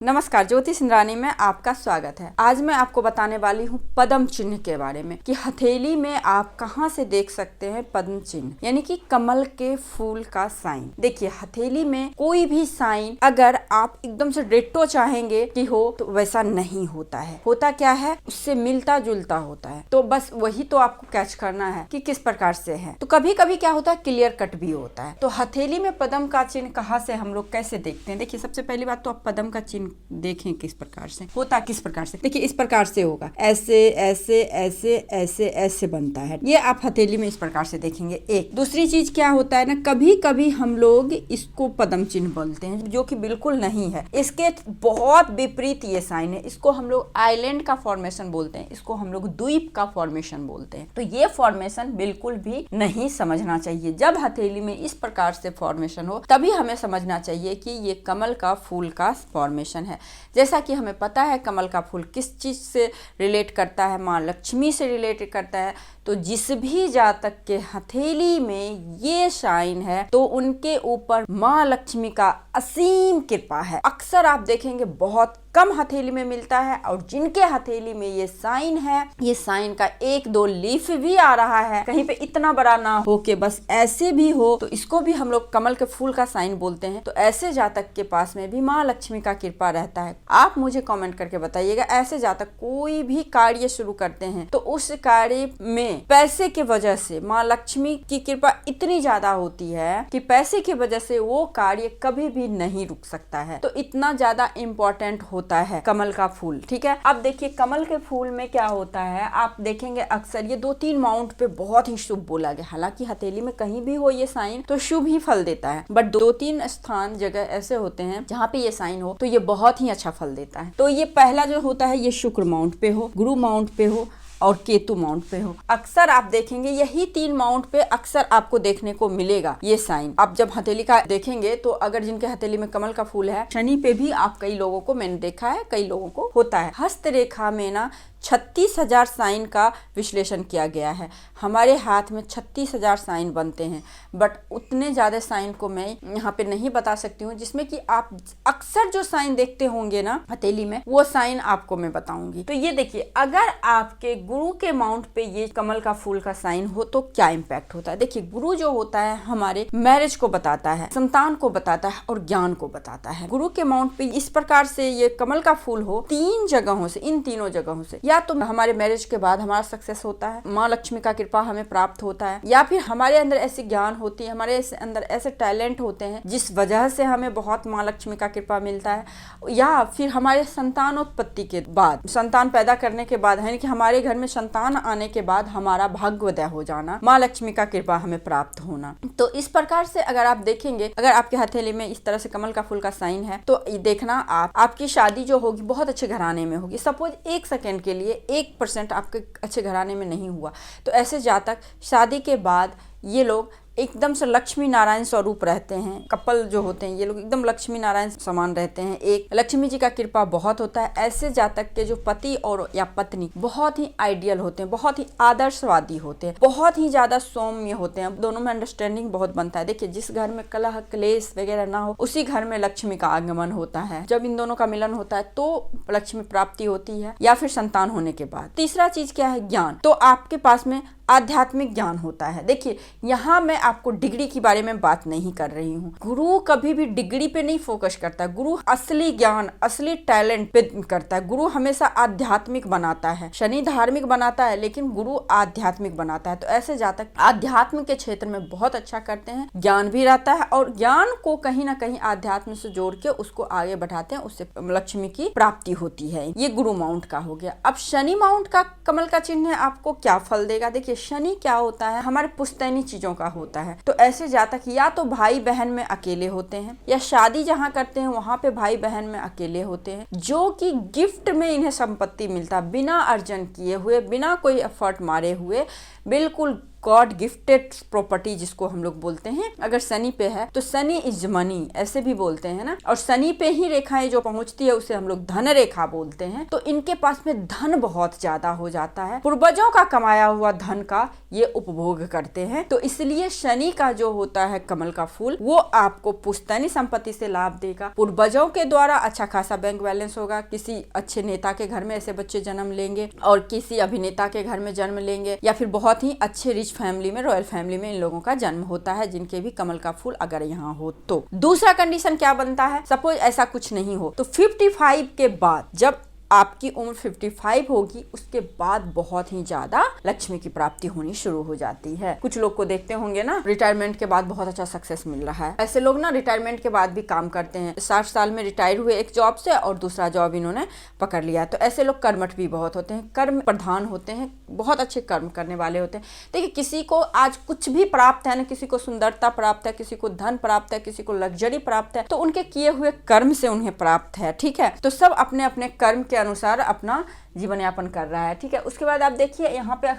नमस्कार, ज्योति सिंधरानी में आपका स्वागत है। आज मैं आपको बताने वाली हूँ पद्म चिन्ह के बारे में कि हथेली में आप कहाँ से देख सकते हैं पद्म चिन्ह, यानी कि कमल के फूल का साइन। देखिए, हथेली में कोई भी साइन अगर आप एकदम से डिट्टो चाहेंगे कि हो तो वैसा नहीं होता है। होता क्या है, उससे मिलता जुलता होता है। तो बस वही तो आपको कैच करना है कि किस प्रकार से है। तो कभी कभी क्या होता है, क्लियर कट भी होता है। तो हथेली में पद्म का चिन्ह कहाँ से हम लोग कैसे देखते हैं? देखिए, सबसे पहली बात तो आप पद्म का चिन्ह देखें किस प्रकार से होता, किस प्रकार से। देखिए, इस प्रकार से होगा, ऐसे ऐसे ऐसे ऐसे ऐसे बनता है। ये आप हथेली में इस प्रकार से देखेंगे। एक दूसरी चीज क्या होता है ना, कभी कभी हम लोग इसको पद्म चिन्ह बोलते हैं, जो कि बिल्कुल नहीं है। इसके बहुत विपरीत ये साइन है। इसको हम लोग आइलैंड का फॉर्मेशन बोलते हैं, इसको हम लोग द्वीप का फॉर्मेशन बोलते हैं। तो ये फॉर्मेशन बिल्कुल भी नहीं समझना चाहिए। जब हथेली में इस प्रकार से फॉर्मेशन हो तभी हमें समझना चाहिए कि ये कमल का फूल का फॉर्मेशन है। जैसा कि हमें पता है कमल का फूल किस चीज से रिलेट करता है, माँ लक्ष्मी से रिलेट करता है। तो जिस भी जातक के हथेली में ये साइन है तो उनके ऊपर माँ लक्ष्मी का असीम कृपा है। अक्सर आप देखेंगे बहुत कम हथेली में मिलता है, और जिनके हथेली में ये साइन है, ये साइन का एक दो लीफ भी आ रहा है, कहीं पे इतना बड़ा ना हो कि बस ऐसे भी हो, तो इसको भी हम लोग कमल के फूल का साइन बोलते हैं। तो ऐसे जातक के पास में भी माँ लक्ष्मी का कृपा रहता है। आप मुझे कमेंट करके बताइएगा, ऐसे जातक कोई भी कार्य शुरू करते हैं तो उस कार्य में पैसे की वजह से माँ लक्ष्मी की कृपा इतनी ज्यादा होती है कि पैसे की वजह से वो कार्य कभी भी नहीं रुक सकता है। तो इतना ज्यादा इम्पोर्टेंट होता है कमल का फूल। ठीक है, अब देखिए कमल के फूल में क्या होता है, आप देखेंगे अक्सर ये 2-3 माउंट पे बहुत ही शुभ बोला गया। हालांकि हथेली में कहीं भी हो ये साइन तो शुभ ही फल देता है, बट 2-3 स्थान जगह ऐसे होते हैं जहाँ पे ये साइन हो तो ये बहुत ही अच्छा फल देता है। तो ये पहला जो होता है, ये शुक्र माउंट पे हो, गुरु माउंट पे हो और केतु माउंट पे हो। अक्सर आप देखेंगे यही 3 माउंट पे अक्सर आपको देखने को मिलेगा ये साइन। आप जब हथेली का देखेंगे तो अगर जिनके हथेली में कमल का फूल है, शनि पे भी आप कई लोगों को, मैंने देखा है कई लोगों को होता है। हस्तरेखा में ना 36,000 साइन का विश्लेषण किया गया है। हमारे हाथ में 36,000 साइन बनते हैं, बट उतने ज़्यादा साइन को मैं यहाँ पे नहीं बता सकती हूँ। जिसमें कि आप अक्सर जो साइन देखते होंगे ना हथेली में, वो साइन आपको मैं बताऊंगी। तो ये देखिए, अगर आपके गुरु के माउंट पे ये कमल का फूल का साइन हो तो क्या इम्पैक्ट होता है। देखिए, गुरु जो होता है हमारे मैरिज को बताता है, संतान को बताता है और ज्ञान को बताता है। गुरु के माउंट पे इस प्रकार से ये कमल का फूल हो 3 जगहों से, इन तीनों जगहों से, या तो हमारे मैरिज के बाद हमारा सक्सेस होता है, माँ लक्ष्मी का कृपा हमें प्राप्त होता है, या फिर हमारे अंदर ऐसी ज्ञान होती है, हमारे अंदर ऐसे टैलेंट होते हैं जिस वजह से हमें बहुत माँ लक्ष्मी का कृपा मिलता है, या फिर हमारे संतानोत्पत्ति के बाद, संतान पैदा करने के बाद, यानी कि हमारे घर में संतान आने के बाद हमारा भाग्योदय हो जाना, माँ लक्ष्मी का कृपा हमें प्राप्त होना। तो इस प्रकार से अगर आप देखेंगे, अगर आपके हथेली में इस तरह से कमल का फूल का साइन है तो देखना आपकी शादी जो होगी बहुत अच्छे घराने में होगी। सपोज 1 सेकेंड के लिए 1% आपके अच्छे घराने में नहीं हुआ तो ऐसे जातक शादी के बाद ये लोग एकदम से लक्ष्मी नारायण स्वरूप रहते हैं। कपल जो होते हैं ये लोग एकदम लक्ष्मी नारायण समान रहते हैं। एक लक्ष्मी जी का कृपा बहुत होता है। ऐसे जातक के जो पति और या पत्नी बहुत ही आइडियल होते हैं, बहुत ही आदर्शवादी होते हैं, बहुत ही ज्यादा सौम्य होते हैं, दोनों में अंडरस्टैंडिंग बहुत बनता है। देखिए, जिस घर में कलह क्लेश वगैरह ना हो उसी घर में लक्ष्मी का आगमन होता है। जब इन दोनों का मिलन होता है तो लक्ष्मी प्राप्ति होती है, या फिर संतान होने के बाद। तीसरा चीज क्या है, ज्ञान। तो आपके पास में आध्यात्मिक ज्ञान होता है। देखिए, यहाँ मैं आपको डिग्री के बारे में बात नहीं कर रही हूँ। गुरु कभी भी डिग्री पे नहीं फोकस करता। गुरु असली ज्ञान, असली टैलेंट पे करता है। गुरु हमेशा आध्यात्मिक बनाता है। शनि धार्मिक बनाता है लेकिन गुरु आध्यात्मिक बनाता है। तो ऐसे जातक आध्यात्म के क्षेत्र में बहुत अच्छा करते हैं, ज्ञान भी रहता है और ज्ञान को कहीं ना कहीं आध्यात्म से जोड़ के उसको आगे बढ़ाते हैं, उससे लक्ष्मी की प्राप्ति होती है। ये गुरु माउंट का हो गया। अब शनि माउंट का कमल का चिन्ह आपको क्या फल देगा। देखिए, शनि क्या होता है, हमारे पुश्तैनी चीजों का होता है। तो ऐसे जातक या तो भाई बहन में अकेले होते हैं, या शादी जहाँ करते हैं वहां पे भाई बहन में अकेले होते हैं, जो कि गिफ्ट में इन्हें संपत्ति मिलता बिना अर्जन किए हुए, बिना कोई एफर्ट मारे हुए, बिल्कुल गॉड गिफ्टेड प्रॉपर्टी जिसको हम लोग बोलते हैं। अगर शनि पे है तो शनि इज मनी ऐसे भी बोलते हैं ना, और शनि पे ही रेखाएं जो पहुंचती है उसे हम लोग धन रेखा बोलते हैं। तो इनके पास में धन बहुत ज्यादा हो जाता है, पूर्वजों का कमाया हुआ धन का ये उपभोग करते हैं। तो इसलिए शनि का जो होता है कमल का फूल वो आपको पुश्तैनी संपत्ति से लाभ देगा, पूर्वजों के द्वारा अच्छा खासा बैंक बैलेंस होगा, किसी अच्छे नेता के घर में ऐसे बच्चे जन्म लेंगे और किसी अभिनेता के घर में जन्म लेंगे, या फिर बहुत ही अच्छे रिच फैमिली में, रॉयल फैमिली में इन लोगों का जन्म होता है जिनके भी कमल का फूल अगर यहाँ हो तो। दूसरा कंडीशन क्या बनता है, सपोज ऐसा कुछ नहीं हो तो 55 के बाद, जब आपकी उम्र 55 होगी उसके बाद बहुत ही ज्यादा लक्ष्मी की प्राप्ति होनी शुरू हो जाती है। कुछ लोग को देखते होंगे ना रिटायरमेंट के बाद बहुत अच्छा सक्सेस मिल रहा है, ऐसे लोग ना रिटायरमेंट के बाद भी काम करते हैं। 60 साल में रिटायर हुए एक जॉब से और दूसरा जॉब इन्होंने पकड़ लिया। तो ऐसे लोग कर्मठ भी बहुत होते हैं, कर्म प्रधान होते हैं, बहुत अच्छे कर्म करने वाले होते हैं। देखिए किसी को आज कुछ भी प्राप्त है ना, किसी को सुंदरता प्राप्त है, किसी को धन प्राप्त है, किसी को लग्जरी प्राप्त है, तो उनके किए हुए कर्म से उन्हें प्राप्त है। ठीक है, तो सब अपने अपने कर्म के अनुसार अपना जीवन यापन कर रहा है। ठीक है, उसके बाद आप देखिए यहाँ पे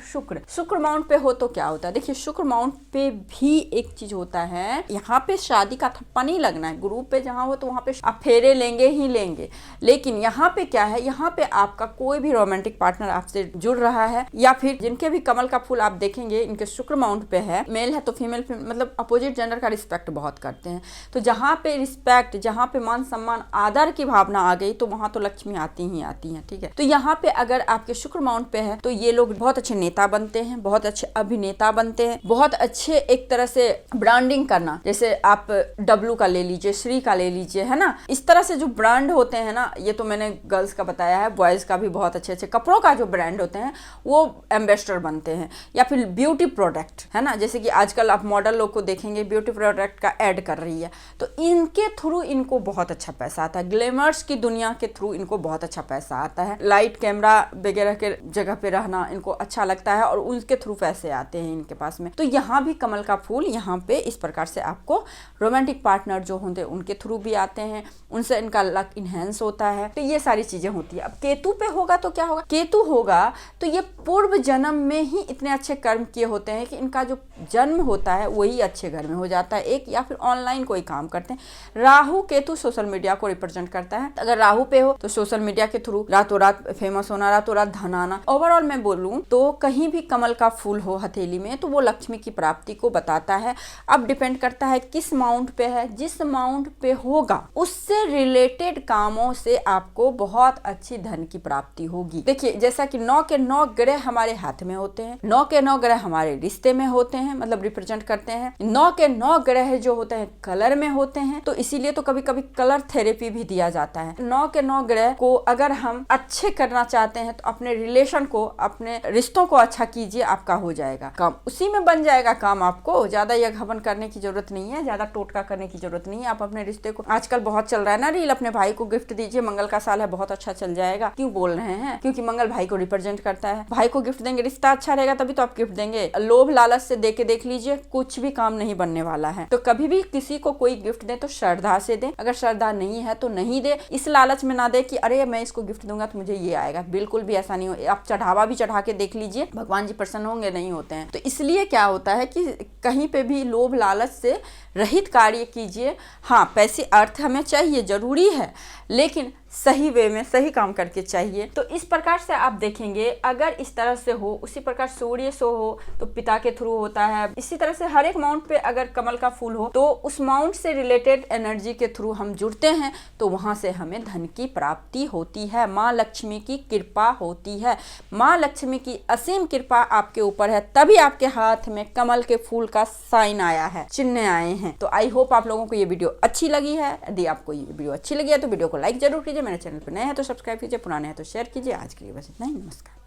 शुक्र माउंट पे हो तो क्या होता है। देखिए शुक्र माउंट पे भी एक चीज होता है, यहाँ पे शादी का थप्पा नहीं लगना है। गुरु पे जहाँ हो तो वहाँ पे आप फेरे लेंगे ही लेंगे, लेकिन यहाँ पे क्या है, यहाँ पे आपका कोई भी रोमांटिक पार्टनर आपसे जुड़ रहा है, या फिर जिनके भी कमल का फूल आप देखेंगे इनके शुक्र माउंट पे है, मेल है तो फीमेल मतलब अपोजिट जेंडर का रिस्पेक्ट बहुत करते हैं। तो जहाँ पे रिस्पेक्ट, जहाँ पे मान सम्मान आदर की भावना आ गई तो वहां तो लक्ष्मी आती ही आती है। ठीक है, तो यहाँ पे अगर आपके शुक्र माउंट पे है तो ये लोग बहुत अच्छे नेता बनते हैं, बहुत अच्छे अभिनेता बनते हैं, बहुत अच्छे एक तरह से ब्रांडिंग करना, जैसे आप डब्लू का ले लीजिए, श्री का ले लीजिए, है ना, इस तरह से जो ब्रांड होते हैं ना, ये तो मैंने गर्ल्स का बताया है, बॉयज का भी बहुत अच्छे अच्छे कपड़ों का जो ब्रांड होते हैं वो एम्बेसडर बनते हैं। या फिर ब्यूटी प्रोडक्ट, है ना, जैसे कि आजकल आप मॉडल लोग को देखेंगे ब्यूटी प्रोडक्ट का ऐड कर रही है, तो इनके थ्रू इनको बहुत अच्छा पैसा आता है। ग्लैमर्स की दुनिया के थ्रू इनको बहुत अच्छा पैसा आता है, लाइट कैमरा वगैरह के जगह पे रहना इनको अच्छा लगता है और उनके थ्रू पैसे आते हैं इनके पास में। तो यहाँ भी कमल का फूल यहाँ पे इस प्रकार से आपको रोमांटिक पार्टनर जो होते हैं उनके थ्रू भी आते हैं, उनसे इनका लक इनहेंस होता है। तो ये सारी चीजें होती है। अब केतु पे होगा तो क्या होगा, केतु होगा तो ये पूर्व जन्म में ही इतने अच्छे कर्म किए होते हैं कि इनका जो जन्म होता है वही अच्छे घर में हो जाता है एक, या फिर ऑनलाइन कोई काम करते हैं। राहु केतु सोशल मीडिया को रिप्रेजेंट करता है, अगर राहु पे हो तो सोशल मीडिया के थ्रू रातों रात फेमस होना, रातों रात धन आना। ओवरऑल मैं बोलूं तो कहीं भी कमल का फूल हो हथेली में तो वो लक्ष्मी की प्राप्ति को बताता है। अब डिपेंड करता है किस माउंट पे है, जिस माउंट पे होगा उससे रिलेटेड कामों से आपको बहुत अच्छी धन की प्राप्ति होगी। देखिए जैसा कि 9 के 9 ग्रह हमारे हाथ में होते हैं, 9 के 9 ग्रह हमारे रिश्ते में होते हैं, मतलब रिप्रेजेंट करते हैं। 9 के 9 ग्रह जो होते हैं कलर में होते हैं, तो इसीलिए तो कभी कभी कलर थेरेपी भी दिया जाता है। 9 के 9 ग्रह को अगर हम अच्छे करना चाहते हैं तो अपने रिलेशन को, अपने रिश्तों को अच्छा कीजिए, आपका हो जाएगा काम, उसी में बन जाएगा काम। आपको ज्यादा यह घमन करने की जरूरत नहीं है, ज्यादा टोटका करने की जरूरत नहीं है। आप अपने रिश्ते को, आजकल बहुत चल रहा है ना रील, अपने भाई को गिफ्ट दीजिए, मंगल का साल है बहुत अच्छा चल जाएगा। क्यों बोल रहे हैं, क्योंकि मंगल भाई को रिप्रेजेंट करता है। भाई को गिफ्ट देंगे, रिश्ता अच्छा रहेगा तभी तो आप गिफ्ट देंगे। लोभ लालच से देके देख लीजिए, कुछ भी काम नहीं बनने वाला है। तो कभी भी किसी को कोई गिफ्ट दे तो श्रद्धा से दे, अगर श्रद्धा नहीं है तो नहीं दे। इस लालच में ना दे कि अरे मैं इसको गिफ्ट दूंगा तो मुझे ये आएगा, बिल्कुल भी ऐसा नहीं हो। आप चढ़ावा भी चढ़ा के देख लीजिए, भगवान जी प्रसन्न होंगे, नहीं होते हैं। तो इसलिए क्या होता है कि कहीं पे भी लोभ लालच से रहित कार्य कीजिए। हाँ, पैसे अर्थ हमें चाहिए, जरूरी है, लेकिन सही वे में सही काम करके चाहिए। तो इस प्रकार से आप देखेंगे, अगर इस तरह से हो, उसी प्रकार सूर्य सो हो तो पिता के थ्रू होता है। इसी तरह से हर एक माउंट पे अगर कमल का फूल हो तो उस माउंट से रिलेटेड एनर्जी के थ्रू हम जुड़ते हैं तो वहां से हमें धन की प्राप्ति होती है, माँ लक्ष्मी की कृपा होती है। माँ लक्ष्मी की असीम कृपा आपके ऊपर है, तभी आपके हाथ में कमल के फूल का साइन आया है, चिन्ह आए हैं। तो आई होप आप लोगों को ये वीडियो अच्छी लगी है। यदि आपको ये वीडियो अच्छी लगी है तो वीडियो को लाइक जरूर कीजिए, मेरे चैनल पर नए हैं तो सब्सक्राइब कीजिए, पुराने हैं तो शेयर कीजिए। आज के लिए बस इतना ही, नमस्कार।